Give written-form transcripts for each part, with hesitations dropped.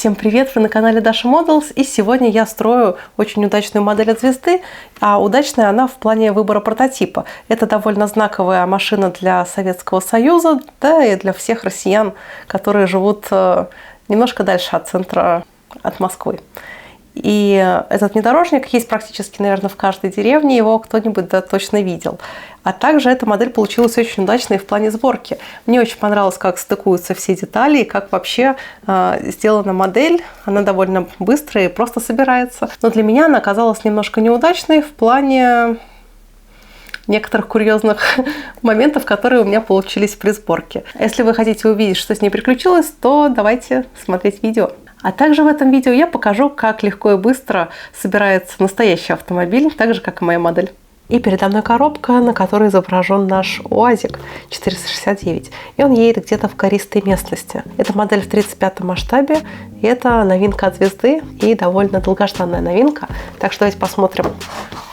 Всем привет! Вы на канале Dasha Models, и сегодня я строю очень удачную модель от звезды, а удачная она в плане выбора прототипа. Это довольно знаковая машина для Советского Союза, да и для всех россиян, которые живут немножко дальше от центра, от Москвы. И этот внедорожник есть практически, наверное, в каждой деревне, его кто-нибудь точно видел. А также эта модель получилась очень удачной в плане сборки. Мне очень понравилось, как стыкуются все детали и как вообще сделана модель. Она довольно быстрая и просто собирается. Но для меня она оказалась немножко неудачной в плане некоторых курьезных моментов, которые у меня получились при сборке. Если вы хотите увидеть, что с ней приключилось, то давайте смотреть видео. А также в этом видео я покажу, как легко и быстро собирается настоящий автомобиль, так же, как и моя модель. И передо мной коробка, на которой изображен наш УАЗик 469. И он едет где-то в гористой местности. Это модель в 35-м масштабе. И это новинка от звезды и довольно долгожданная новинка. Так что давайте посмотрим,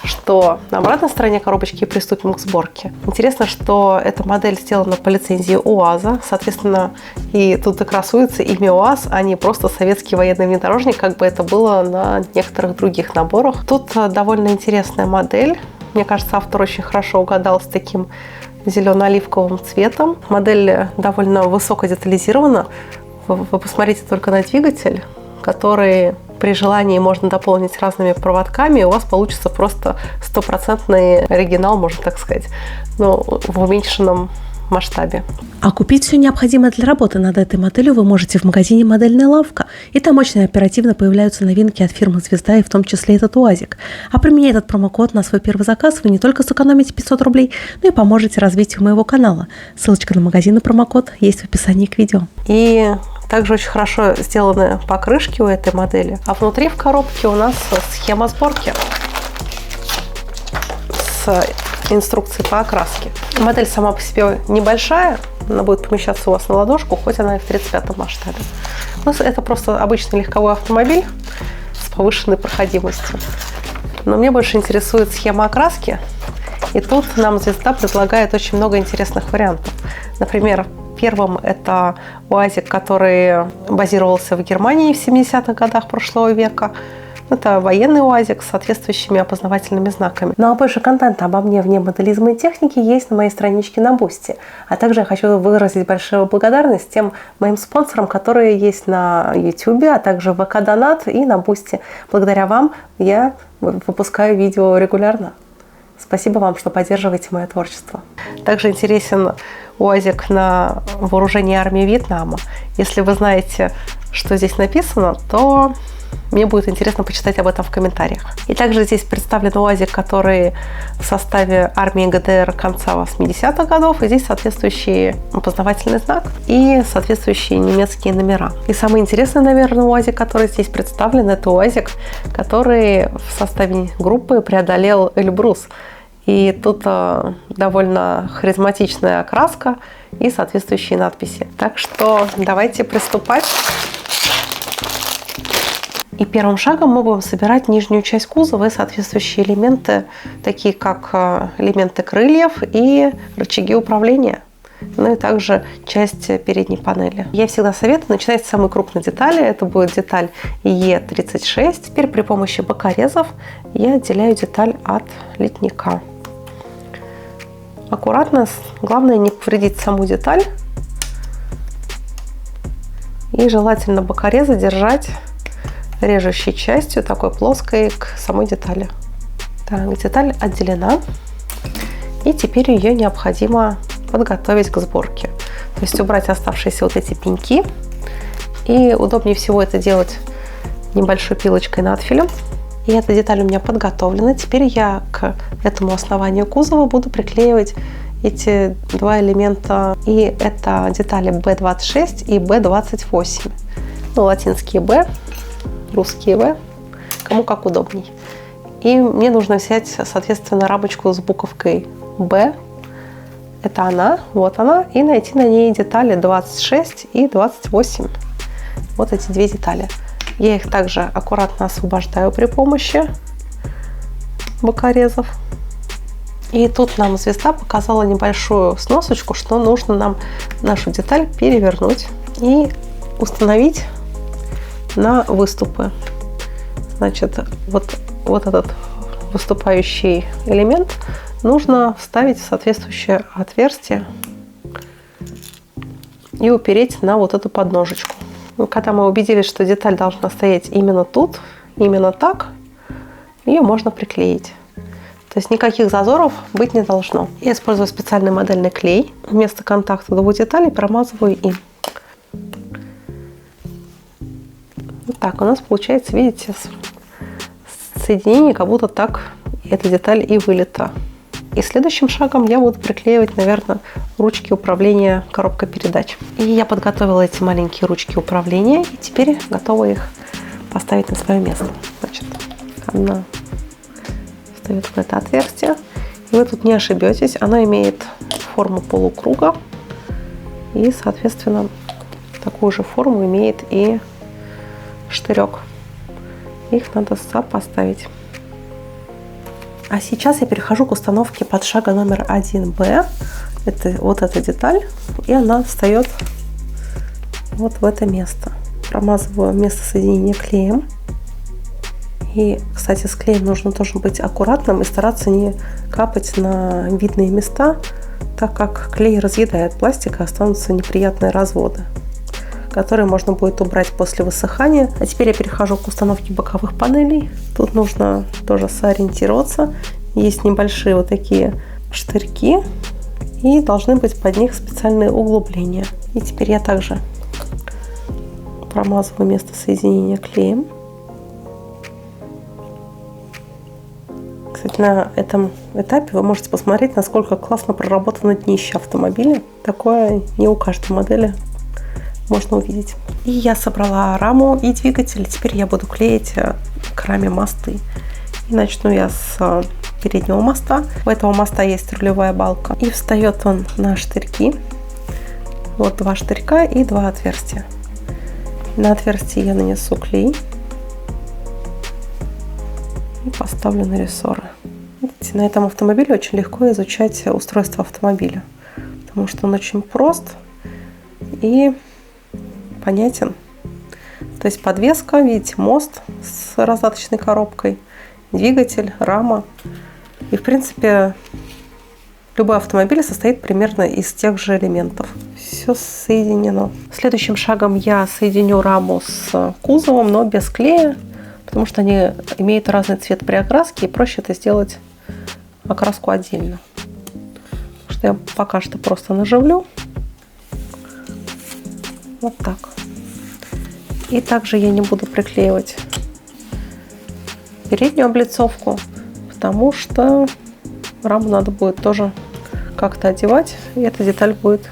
что на обратной стороне коробочки, и приступим к сборке. Интересно, что эта модель сделана по лицензии УАЗа. Соответственно, и тут и красуется имя УАЗ, а не просто советский военный внедорожник, как бы это было на некоторых других наборах. Тут довольно интересная модель. Мне кажется, автор очень хорошо угадал с таким зелено-оливковым цветом. Модель довольно высоко детализирована. Вы посмотрите только на двигатель, который при желании можно дополнить разными проводками, и у вас получится просто стопроцентный оригинал, можно так сказать, но в уменьшенном масштабе. А купить все необходимое для работы над этой моделью вы можете в магазине «Модельная лавка». И там очень оперативно появляются новинки от фирмы «Звезда», и в том числе этот УАЗик. А применяя этот промокод на свой первый заказ, вы не только сэкономите 500 рублей, но и поможете развитию моего канала. Ссылочка на магазин и промокод есть в описании к видео. И также очень хорошо сделаны покрышки у этой модели. А внутри в коробке у нас схема сборки с инструкцией по окраске. Модель сама по себе небольшая, она будет помещаться у вас на ладошку, хоть она и в 35-м масштабе. Но это просто обычный легковой автомобиль с повышенной проходимостью. Но мне больше интересует схема окраски. И тут нам звезда предлагает очень много интересных вариантов. Например, первым это УАЗик, который базировался в Германии в 70-х годах прошлого века. Это военный УАЗик с соответствующими опознавательными знаками. Ну а больше контента обо мне вне моделизма и техники есть на моей страничке на Boosty. А также я хочу выразить большую благодарность тем моим спонсорам, которые есть на YouTube, а также в ВК Донат и на Boosty. Благодаря вам я выпускаю видео регулярно. Спасибо вам, что поддерживаете мое творчество. Также интересен УАЗик на вооружении армии Вьетнама. Если вы знаете, что здесь написано, то мне будет интересно почитать об этом в комментариях. И также здесь представлен УАЗик, который в составе армии ГДР конца 80-х годов. И здесь соответствующий опознавательный знак и соответствующие немецкие номера. И самый интересный, наверное, УАЗик, который здесь представлен, это УАЗик, который в составе группы преодолел Эльбрус. И тут довольно харизматичная окраска и соответствующие надписи. Так что давайте приступать. И первым шагом мы будем собирать нижнюю часть кузова и соответствующие элементы, такие как элементы крыльев и рычаги управления. Ну и также часть передней панели. Я всегда советую начинать с самой крупной детали. Это будет деталь Е36. Теперь при помощи бокорезов я отделяю деталь от литника. Аккуратно, главное не повредить саму деталь. И желательно бокорезы держать режущей частью, такой плоской, к самой детали. Так, деталь отделена. И теперь ее необходимо подготовить к сборке. То есть убрать оставшиеся вот эти пеньки. И удобнее всего это делать небольшой пилочкой надфилем. И эта деталь у меня подготовлена. Теперь я к этому основанию кузова буду приклеивать эти два элемента. И это детали B26 и B28. Ну, латинские B, русские В, кому как удобней. И мне нужно взять, соответственно, рамочку с буковкой Б. Это она, вот она. И найти на ней детали 26 и 28. Вот эти две детали. Я их также аккуратно освобождаю при помощи бокорезов. И тут нам звезда показала небольшую сносочку, что нужно нам нашу деталь перевернуть и установить на выступы. Значит, вот этот выступающий элемент нужно вставить в соответствующее отверстие и упереть на вот эту подножечку. Когда мы убедились, что деталь должна стоять именно тут, именно так, ее можно приклеить. То есть никаких зазоров быть не должно. Я использую специальный модельный клей. Вместо контакта двух деталей промазываю им. Вот так у нас получается, видите, соединение, как будто так эта деталь и вылета. И следующим шагом я буду приклеивать, наверное, ручки управления коробкой передач. И я подготовила эти маленькие ручки управления, и теперь готова их поставить на свое место. Значит, она встает в это отверстие. И вы тут не ошибетесь, она имеет форму полукруга, и, соответственно, такую же форму имеет и штырек. Их надо сопоставить. А сейчас я перехожу к установке подшага номер 1Б. Это вот эта деталь, и она встает вот в это место. Промазываю место соединения клеем. И, кстати, с клеем нужно тоже быть аккуратным и стараться не капать на видные места, так как клей разъедает пластик, и останутся неприятные разводы, которые можно будет убрать после высыхания. А теперь я перехожу к установке боковых панелей. Тут нужно тоже сориентироваться. Есть небольшие вот такие штырьки, и должны быть под них специальные углубления. И теперь я также промазываю место соединения клеем. Кстати, на этом этапе вы можете посмотреть, насколько классно проработано днище автомобиля. Такое не у каждой модели можно увидеть. И я собрала раму и двигатель. Теперь я буду клеить к раме мосты. И начну я с переднего моста. У этого моста есть рулевая балка. И встает он на штырьки. Вот 2 штырька и 2 отверстия. На отверстие я нанесу клей. И поставлю на рессоры. Видите, на этом автомобиле очень легко изучать устройство автомобиля. Потому что он очень прост и понятен. То есть подвеска, видите, мост с раздаточной коробкой, двигатель, рама. И, в принципе, любой автомобиль состоит примерно из тех же элементов. Все соединено. Следующим шагом я соединю раму с кузовом, но без клея, потому что они имеют разный цвет при окраске, и проще это сделать окраску отдельно. Так что я пока что просто наживлю. Вот так. И также я не буду приклеивать переднюю облицовку, потому что раму надо будет тоже как-то одевать, и эта деталь будет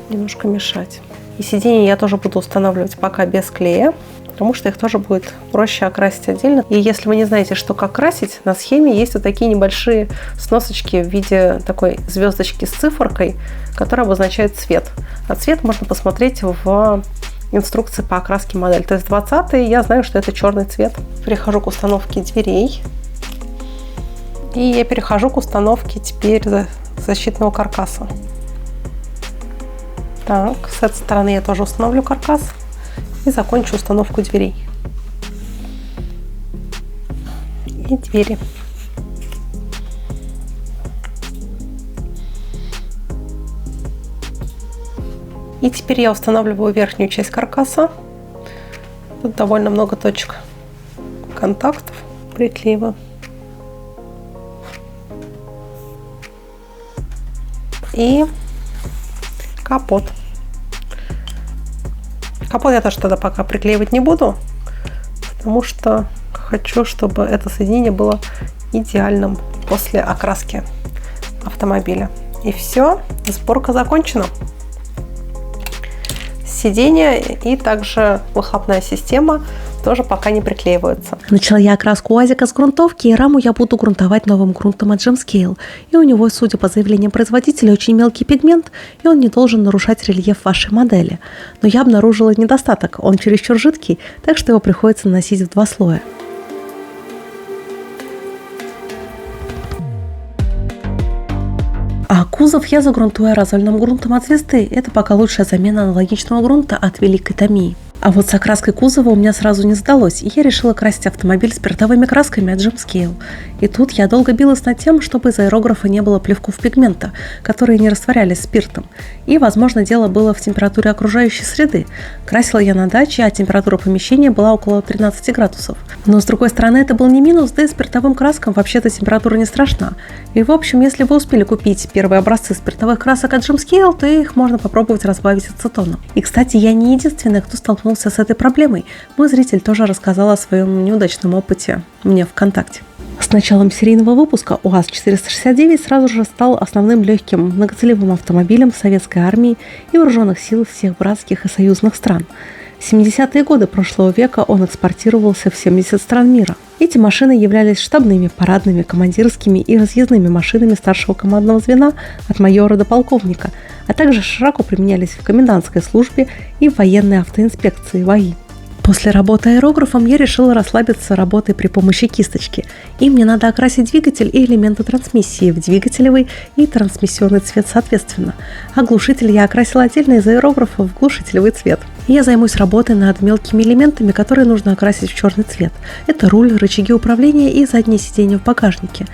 немножко мешать. И сиденья я тоже буду устанавливать пока без клея, потому что их тоже будет проще окрасить отдельно. И если вы не знаете, что как красить, на схеме есть вот такие небольшие сносочки в виде такой звездочки с циферкой, которая обозначает цвет. А цвет можно посмотреть в инструкции по окраске модели. То есть 20-й, я знаю, что это черный цвет. Перехожу к установке дверей. И я перехожу к установке теперь защитного каркаса. Так, с этой стороны я тоже установлю каркас. И закончу установку дверей. И двери. И теперь я устанавливаю верхнюю часть каркаса. Тут довольно много точек контактов. Приклеиваю. И капот. Капот я тоже тогда пока приклеивать не буду, потому что хочу, чтобы это соединение было идеальным после окраски автомобиля. И все, сборка закончена. Сиденье и также выхлопная система тоже пока не приклеиваются. Начала я окраску УАЗика с грунтовки, и раму я буду грунтовать новым грунтом от Gemscale. И у него, судя по заявлениям производителя, очень мелкий пигмент, и он не должен нарушать рельеф вашей модели. Но я обнаружила недостаток, он чересчур жидкий, так что его приходится наносить в 2 слоя. А кузов я загрунтую аэрозольным грунтом от Звезды. Это пока лучшая замена аналогичного грунта от Великой Томии. А вот с окраской кузова у меня сразу не сдалось, и я решила красить автомобиль спиртовыми красками от Gemscale. И тут я долго билась над тем, чтобы из аэрографа не было плевков пигмента, которые не растворялись спиртом. И, возможно, дело было в температуре окружающей среды. Красила я на даче, а температура помещения была около 13 градусов. Но, с другой стороны, это был не минус, да и спиртовым краскам вообще-то температура не страшна. И, в общем, если вы успели купить первые образцы спиртовых красок от Gemscale, то их можно попробовать разбавить ацетоном. И, кстати, я не единственная, кто столкнулся с этой проблемой. Мой зритель тоже рассказал о своем неудачном опыте мне ВКонтакте. С началом серийного выпуска УАЗ-469 сразу же стал основным легким многоцелевым автомобилем советской армии и вооруженных сил всех братских и союзных стран. В 70-е годы прошлого века он экспортировался в 70 стран мира. Эти машины являлись штабными, парадными, командирскими и разъездными машинами старшего командного звена от майора до полковника, а также широко применялись в комендантской службе и в военной автоинспекции ВАИ. После работы аэрографом я решила расслабиться работой при помощи кисточки. И мне надо окрасить двигатель и элементы трансмиссии в двигателевый и трансмиссионный цвет соответственно. А глушитель я окрасила отдельно из аэрографа в глушителевый цвет. И я займусь работой над мелкими элементами, которые нужно окрасить в черный цвет. Это руль, рычаги управления и заднее сиденье в багажнике.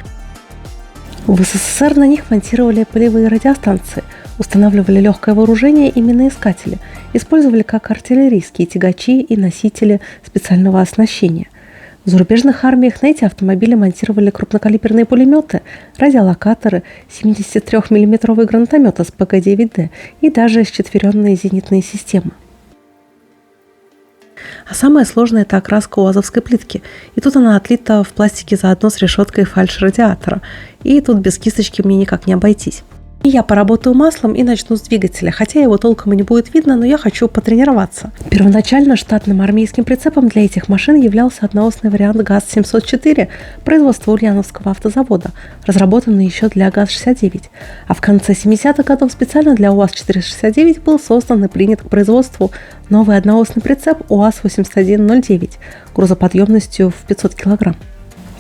В СССР на них монтировали полевые радиостанции, устанавливали легкое вооружение и миноискатели, использовали как артиллерийские тягачи и носители специального оснащения. В зарубежных армиях на эти автомобили монтировали крупнокалиберные пулеметы, радиолокаторы, 73 мм гранатометы с ПГ-9Д и даже счетверенные зенитные системы. А самое сложное – это окраска УАЗовской плитки. И тут она отлита в пластике заодно с решеткой фальш-радиатора. И тут без кисточки мне никак не обойтись. И я поработаю маслом и начну с двигателя, хотя его толком и не будет видно, но я хочу потренироваться. Первоначально штатным армейским прицепом для этих машин являлся одноосный вариант ГАЗ-704 производства Ульяновского автозавода, разработанный еще для ГАЗ-69. А в конце 70-х годов специально для УАЗ-469 был создан и принят к производству новый одноосный прицеп УАЗ-8109 грузоподъемностью в 500 кг.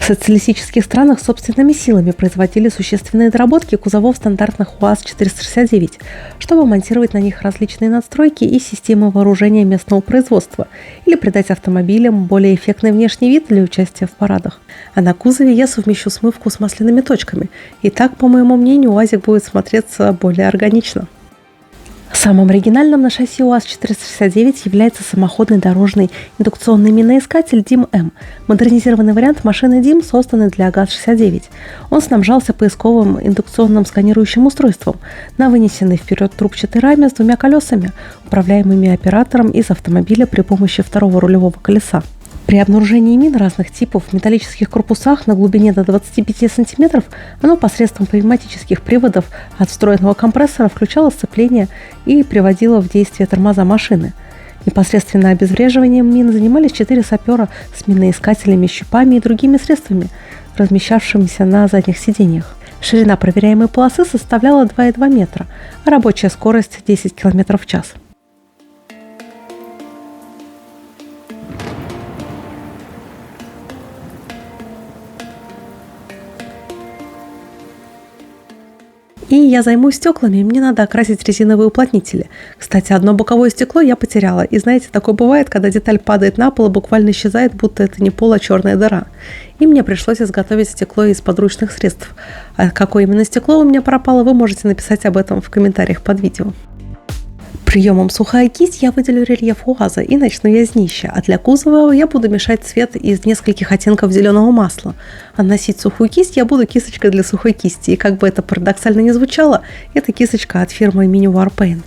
В социалистических странах собственными силами производили существенные доработки кузовов стандартных УАЗ-469, чтобы монтировать на них различные надстройки и системы вооружения местного производства или придать автомобилям более эффектный внешний вид для участия в парадах. А на кузове я совмещу смывку с масляными точками, и так, по моему мнению, УАЗик будет смотреться более органично. Самым оригинальным на шасси УАЗ-469 является самоходный дорожный индукционный миноискатель ДИМ-М, модернизированный вариант машины ДИМ, созданный для ГАЗ-69. Он снабжался поисковым индукционным сканирующим устройством на вынесенной вперед трубчатой раме с двумя колесами, управляемыми оператором из автомобиля при помощи второго рулевого колеса. При обнаружении мин разных типов в металлических корпусах на глубине до 25 см оно посредством пневматических приводов от встроенного компрессора включало сцепление и приводило в действие тормоза машины. Непосредственно обезвреживанием мин занимались 4 сапера с миноискателями, щупами и другими средствами, размещавшимися на задних сиденьях. Ширина проверяемой полосы составляла 2,2 метра, а рабочая скорость 10 км в час. И я займусь стеклами, мне надо окрасить резиновые уплотнители. Кстати, одно боковое стекло я потеряла. И знаете, такое бывает, когда деталь падает на пол и буквально исчезает, будто это не пол, а черная дыра. И мне пришлось изготовить стекло из подручных средств. А какое именно стекло у меня пропало, вы можете написать об этом в комментариях под видео. Приемом сухая кисть я выделю рельеф УАЗа и начну я с днища, а для кузова я буду мешать цвет из нескольких оттенков зеленого масла. А носить сухую кисть я буду кисточкой для сухой кисти, и как бы это парадоксально ни звучало, это кисточка от фирмы Miniwar Paint.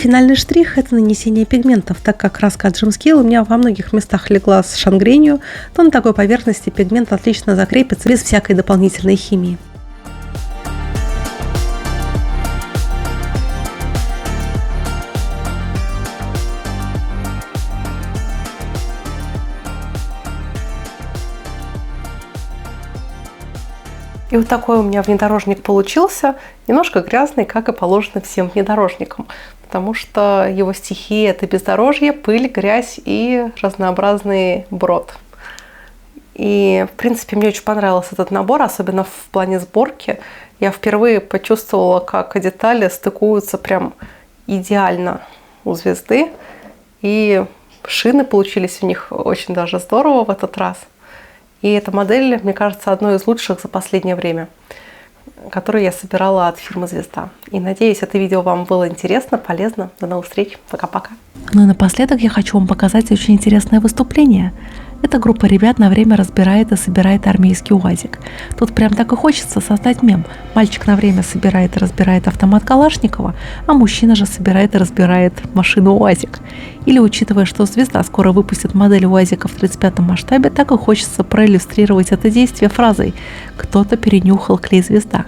финальный штрих – это нанесение пигментов. Так как краска от Gemskill у меня во многих местах легла с шангренью, то на такой поверхности пигмент отлично закрепится без всякой дополнительной химии. И вот такой у меня внедорожник получился, немножко грязный, как и положено всем внедорожникам, потому что его стихия – это бездорожье, пыль, грязь и разнообразный брод. И, в принципе, мне очень понравился этот набор, особенно в плане сборки. Я впервые почувствовала, как детали стыкуются прям идеально у звезды, и шины получились у них очень даже здорово в этот раз. И эта модель, мне кажется, одной из лучших за последнее время, которую я собирала от фирмы «Звезда». И надеюсь, это видео вам было интересно, полезно. До новых встреч. Пока-пока. Ну и напоследок я хочу вам показать очень интересное выступление. Эта группа ребят на время разбирает и собирает армейский УАЗик. Тут прям так и хочется создать мем. Мальчик на время собирает и разбирает автомат Калашникова, а мужчина же собирает и разбирает машину УАЗик. Или, учитывая, что «Звезда» скоро выпустит модель УАЗика в 35-м масштабе, так и хочется проиллюстрировать это действие фразой «Кто-то перенюхал клей «Звезда».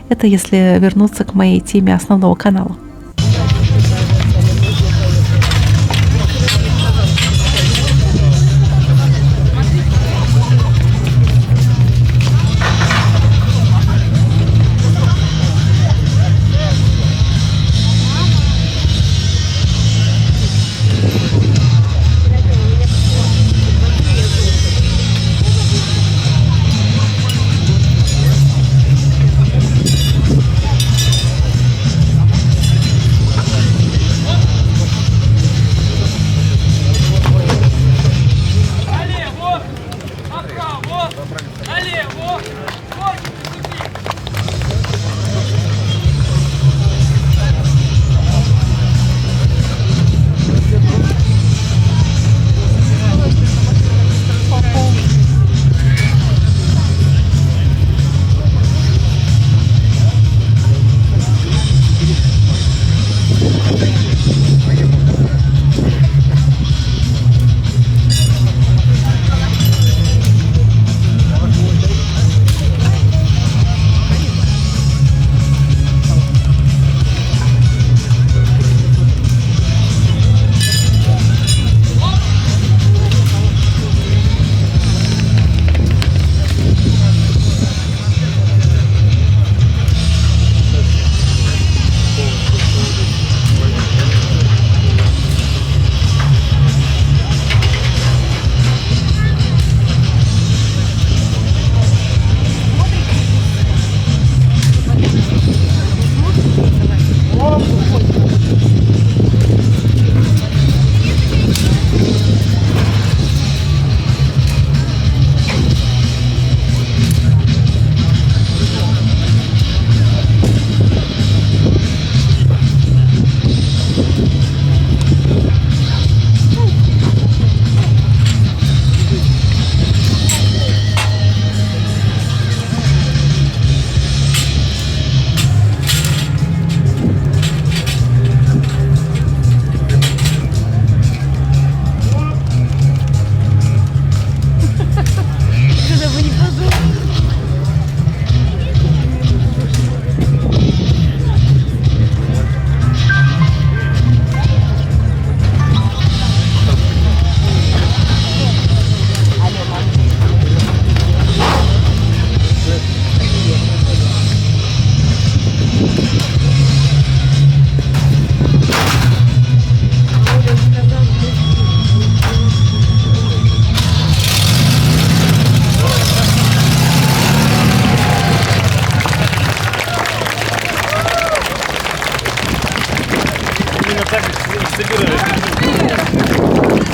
Это если вернуться к моей теме основного канала.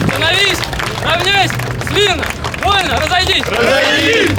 Становись! Равняйсь! Смирно! Вольно! Разойдись! Разойдись!